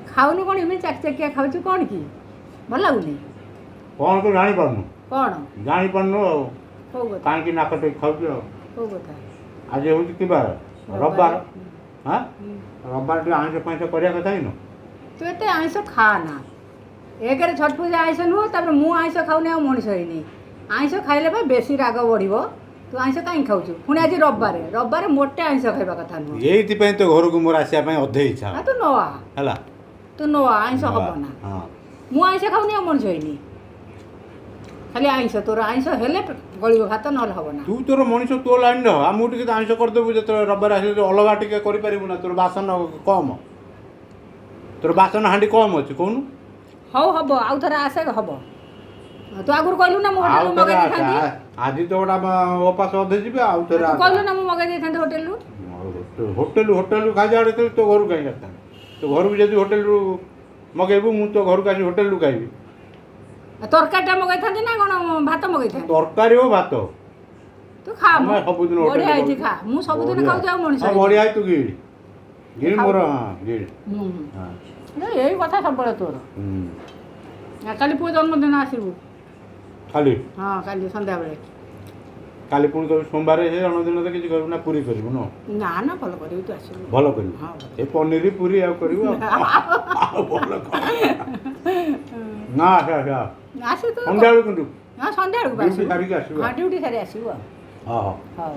ଖାଉନୁ କ'ଣ ଏମିତି ଚାକିଚାକିଆ ଖାଉଛୁ କ'ଣ କି ଭଲ ଲାଗୁନି କ'ଣ ତୁ ଜାଣିପାରୁନୁ କ'ଣ ଜାଣିପାରୁନୁ ଆଉ କେଉଁ କଥା କାହିଁକି ନାକ ଟେକି ଖାଉଛୁ ଆଉ କେଉଁ କଥା ଆଜି ହେଉଛି କି ବାର ରବିବାର ହଁ ହୁଁ। ରବିବାର ଟିକେ ଆଇଁଷ ଫାଇଁଷ କରିବା କଥା ହେଇନୁ ତୁ ଏତେ ଆଇଁଷ ଖା ନା ଏକରେ ଛଟ ପୂଜା ଆଇଁଷ ନୁହଁ ତାପରେ ମୁଁ ଆଇଁଷ ଖାଉନି ଆଉ ମଣିଷ ହେଇନି ଆଇଁଷ ଖାଇଲେ ବା ବେଶୀ ରାଗ ବଢ଼ିବ ତୁ ଆଇଁଷ କାହିଁକି ଖାଉଛୁ ପୁଣି ଆଜି ରବିବାରେ ମୋଟେ ଆଇଁଷ ଖାଇବା କଥା ନୁହଁ ଏଇଥିପାଇଁ ତ ଘରକୁ ମୋର ଆସିବା ପାଇଁ ଅଧେ ଇଚ୍ଛା ତୁ ନ ଆ ହେଲା ତୁ ନ ଆ ଆଇଁଷ ହବ ନା ହଁ ମୁଁ ଆଇଁଷ ଖାଉନି ଆଉ ମଣିଷ ହେଇନି ଖାଲି ଆଇଁଷ ତୋର ଆଇଁଷ ହେଲେ ଗଳିବ ଭାତ ନହେଲେ ହବ ନା ତୁ ତୋର ମଣିଷ ତୋ ଲାଇନ୍ର ଆମକୁ ଟିକେ ତ ଆଇଁଷ କରିଦେବୁ ଯେତେବେଳେ ରବିବାର ଆସିଲେ ଅଲଗା ଟିକେ କରିପାରିବୁ ନା ତୋର ବାସନ କମ୍ ତୋର ବାସନ ହାଣ୍ଡି କମ୍ ଅଛି କହୁନୁ ହଉ ହବ ଆଉ ଥରେ ଆସେ ହବ ତୁ ଆଗରୁ କହିଲୁ ନା ମୁଁ ଆଉ ହୋଟେଲରୁ ଥରେ ମଗାଇ ଦେଇଥାନ୍ତି ଆଜି ତ ଗୋଟା ଉପାସ ଅଧେ ଯିବେ ଆଉ ଥରେ ତୁ କହିଲୁ ନା ମୁଁ ମଗାଇ ଦେଇଥାନ୍ତି ହୋଟେଲରୁ ହୋଟେଲରୁ ଖାଇବା ଆଣିଥିଲି ତୋ ଘରକୁ କାହିଁକି ଆସିଥାନ୍ତି ତୋ ଘରକୁ ଯଦି ହୋଟେଲରୁ ମଗେଇବୁ ମୁଁ ତୋ ଘରକୁ ଆସି ହୋଟେଲରୁ ଖାଇବି ତରକାରୀଟା ମଗାଇଥାନ୍ତି ନା କ'ଣ ଭାତ ମଗାଇଥାନ୍ତି ତରକାରୀ ଓ ଭାତ ତୁ ଖା ଆମେ ସବୁଦିନ ବଢ଼ିଆ ହେଇଛି ଖା ମୁଁ ସବୁଦିନ ଖାଉଛି ଆଉ ମଣିଷ ହେଇନି। ବଢ଼ିଆ ତୁ ଗିଳି ଗିଳି ମୋର ଗିଳି ହୁଁ ହଁ ଏଇ କଥା ସବୁବେଳେ ତୋର କାଲି ପୁଅ ଜନ୍ମଦିନ ଆସିବୁ ଖାଲି ହଁ କାଲି ସନ୍ଧ୍ୟାବେଳେ କାଲି ପୁଣି କହିବୁ ସୋମବାର ସେ ଜନ୍ମଦିନ ତ କିଛି କରିବୁ ନା ପୁରୀ କରିବୁ ନୁହଁ ନା ନା ଭଲ କରିବୁ ତୁ ଆସିବୁ ଭଲ କରିବୁ ହଁ ଏ ପନିର ପୁରୀ ଆଉ କରିବୁ ଆଉ ଭଲ କର ନା ଆସ ଆସ ଆସେ ତୁ ସନ୍ଧ୍ୟାବେଳକୁ କିନ୍ତୁ ହଁ ସନ୍ଧ୍ୟାବେଳକୁ ଡ୍ୟୁଟି ଆସିବୁ ସାରିକି ଆସିବୁ ହଁ ଡ୍ୟୁଟି ସାରି ଆସିବୁ ଆଉ ହଁ ହଁ ହଉ